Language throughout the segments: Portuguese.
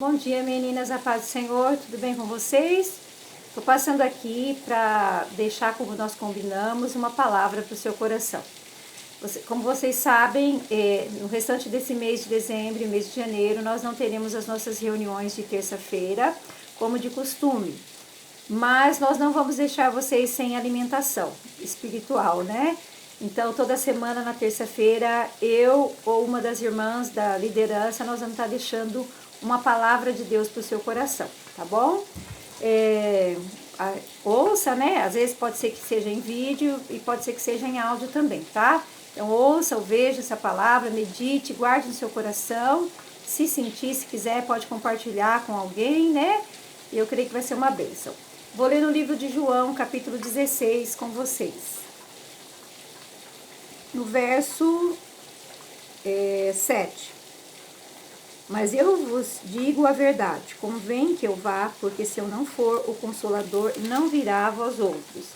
Bom dia, meninas, a paz do Senhor, tudo bem com vocês? Estou passando aqui para deixar, como nós combinamos, uma palavra para o seu coração. Como vocês sabem, no restante desse mês de dezembro e mês de janeiro, nós não teremos as nossas reuniões de terça-feira, como de costume. Mas nós não vamos deixar vocês sem alimentação espiritual, né? Então, toda semana, na terça-feira, eu ou uma das irmãs da liderança, nós vamos estar deixando uma palavra de Deus para o seu coração, tá bom? Ouça, né? Às vezes pode ser que seja em vídeo e pode ser que seja em áudio também, tá? Então, ouça ou veja essa palavra, medite, guarde no seu coração. Se sentir, se quiser, pode compartilhar com alguém, né? E eu creio que vai ser uma bênção. Vou ler no livro de João, capítulo 16, com vocês. No verso 7. Mas eu vos digo a verdade, convém que eu vá, porque se eu não for, o Consolador não virá a vós outros.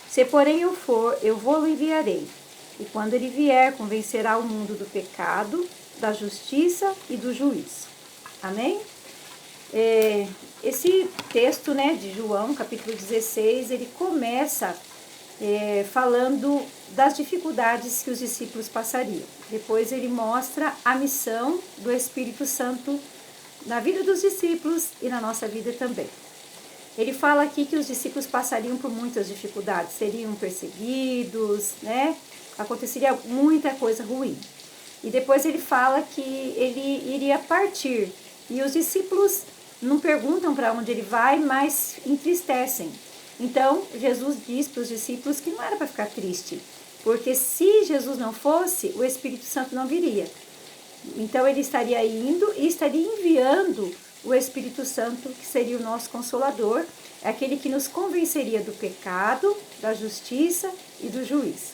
Se porém eu for, eu vou-lo enviarei. E quando ele vier, convencerá o mundo do pecado, da justiça e do juízo. Amém? Esse texto, né, de João, capítulo 16, ele começa falando das dificuldades que os discípulos passariam. Depois ele mostra a missão do Espírito Santo na vida dos discípulos e na nossa vida também. Ele fala aqui que os discípulos passariam por muitas dificuldades, seriam perseguidos, né? Aconteceria muita coisa ruim. E depois ele fala que ele iria partir. E os discípulos não perguntam para onde ele vai, mas entristecem. Então, Jesus diz para os discípulos que não era para ficar triste, porque se Jesus não fosse, o Espírito Santo não viria. Então, ele estaria indo e estaria enviando o Espírito Santo, que seria o nosso Consolador, aquele que nos convenceria do pecado, da justiça e do juízo.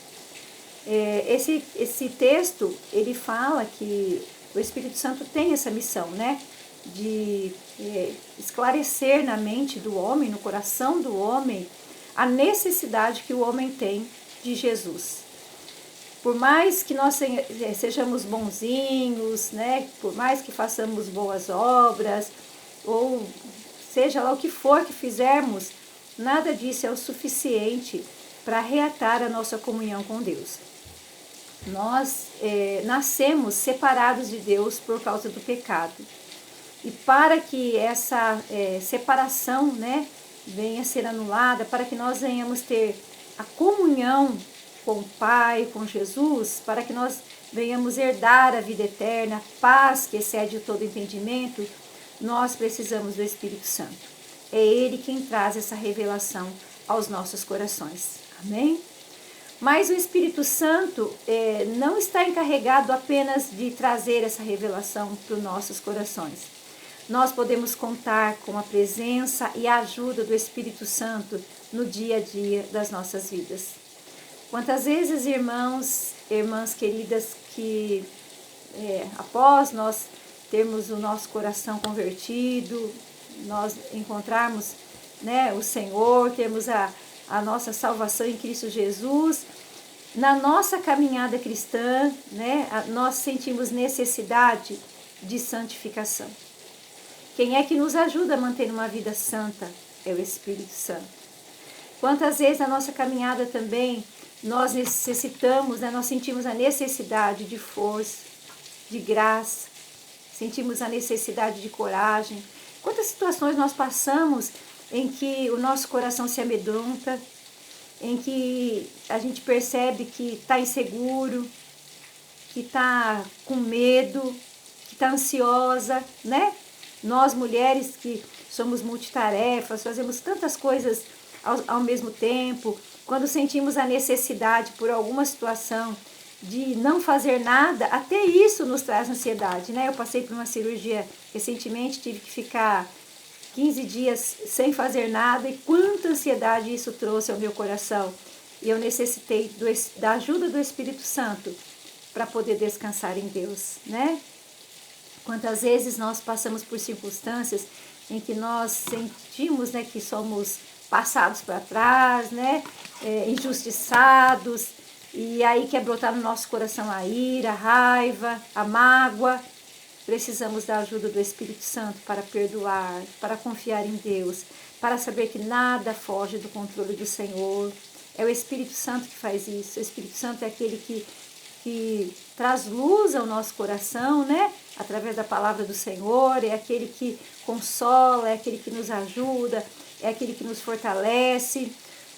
Esse texto, ele fala que o Espírito Santo tem essa missão, né? De esclarecer na mente do homem, no coração do homem, a necessidade que o homem tem de Jesus. Por mais que nós sejamos bonzinhos, né? Por mais que façamos boas obras, ou seja lá o que for que fizermos, nada disso é o suficiente para reatar a nossa comunhão com Deus. Nós nascemos separados de Deus por causa do pecado. E para que essa separação, né, venha a ser anulada, para que nós venhamos ter a comunhão com o Pai, com Jesus, para que nós venhamos herdar a vida eterna, a paz que excede todo entendimento, nós precisamos do Espírito Santo. É Ele quem traz essa revelação aos nossos corações. Amém? Mas o Espírito Santo não está encarregado apenas de trazer essa revelação para os nossos corações. Nós podemos contar com a presença e a ajuda do Espírito Santo no dia a dia das nossas vidas. Quantas vezes, irmãs queridas, que após nós termos o nosso coração convertido, nós encontrarmos, né, o Senhor, termos a nossa salvação em Cristo Jesus, na nossa caminhada cristã, né, nós sentimos necessidade de santificação. Quem é que nos ajuda a manter uma vida santa? É o Espírito Santo. Quantas vezes na nossa caminhada também nós necessitamos, né, nós sentimos a necessidade de força, de graça, sentimos a necessidade de coragem. Quantas situações nós passamos em que o nosso coração se amedronta, em que a gente percebe que está inseguro, que está com medo, que está ansiosa, né? Nós, mulheres que somos multitarefas, fazemos tantas coisas ao mesmo tempo, quando sentimos a necessidade por alguma situação de não fazer nada, até isso nos traz ansiedade, né? Eu passei por uma cirurgia recentemente, tive que ficar 15 dias sem fazer nada, e quanta ansiedade isso trouxe ao meu coração. E eu necessitei da ajuda do Espírito Santo para poder descansar em Deus, né? Quantas vezes nós passamos por circunstâncias em que nós sentimos, né, que somos passados para trás, né, injustiçados, e aí quer brotar no nosso coração a ira, a raiva, a mágoa. precisamos da ajuda do Espírito Santo para perdoar, para confiar em Deus, para saber que nada foge do controle do Senhor. É o Espírito Santo que faz isso. O Espírito Santo é aquele que traz luz ao nosso coração, né? Através da palavra do Senhor, é aquele que consola, é aquele que nos ajuda, é aquele que nos fortalece.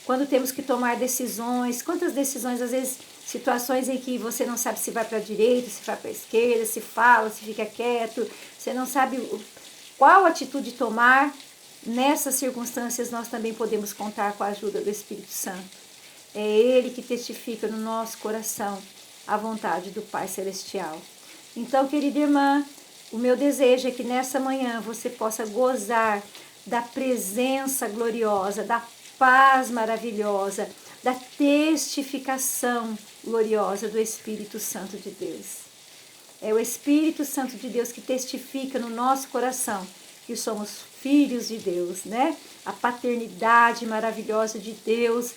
Quando temos que tomar decisões, quantas decisões, às vezes, situações em que você não sabe se vai para a direita, se vai para a esquerda, se fala, se fica quieto, você não sabe qual atitude tomar. Nessas circunstâncias, nós também podemos contar com a ajuda do Espírito Santo. É Ele que testifica no nosso coração a vontade do Pai Celestial. Então, querida irmã, o meu desejo é que nessa manhã você possa gozar da presença gloriosa, da paz maravilhosa, da testificação gloriosa do Espírito Santo de Deus. É o Espírito Santo de Deus que testifica no nosso coração que somos filhos de Deus, né? A paternidade maravilhosa de Deus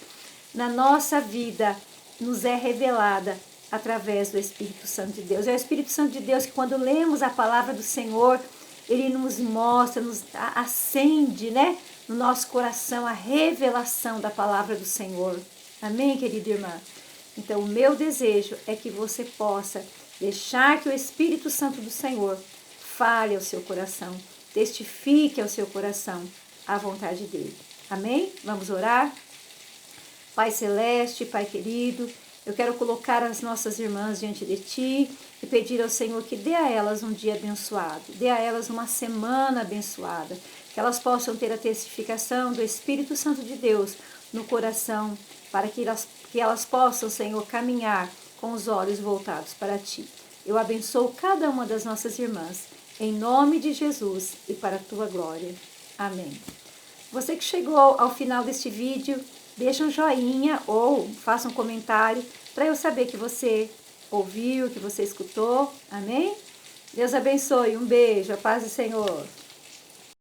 na nossa vida nos é revelada através do Espírito Santo de Deus. É o Espírito Santo de Deus que, quando lemos a palavra do Senhor, ele nos mostra, nos acende, né, no nosso coração a revelação da palavra do Senhor. Amém, querida irmã? Então, o meu desejo é que você possa deixar que o Espírito Santo do Senhor fale ao seu coração, testifique ao seu coração a vontade dele. Amém? Vamos orar? Pai Celeste, Pai querido, eu quero colocar as nossas irmãs diante de Ti e pedir ao Senhor que dê a elas um dia abençoado, dê a elas uma semana abençoada, que elas possam ter a testificação do Espírito Santo de Deus no coração, para que elas possam, Senhor, caminhar com os olhos voltados para Ti. Eu abençoo cada uma das nossas irmãs, em nome de Jesus e para a Tua glória. Amém. Você que chegou ao final deste vídeo, deixa um joinha ou faça um comentário para eu saber que você ouviu, que você escutou. Amém? Deus abençoe. Um beijo. A paz do Senhor.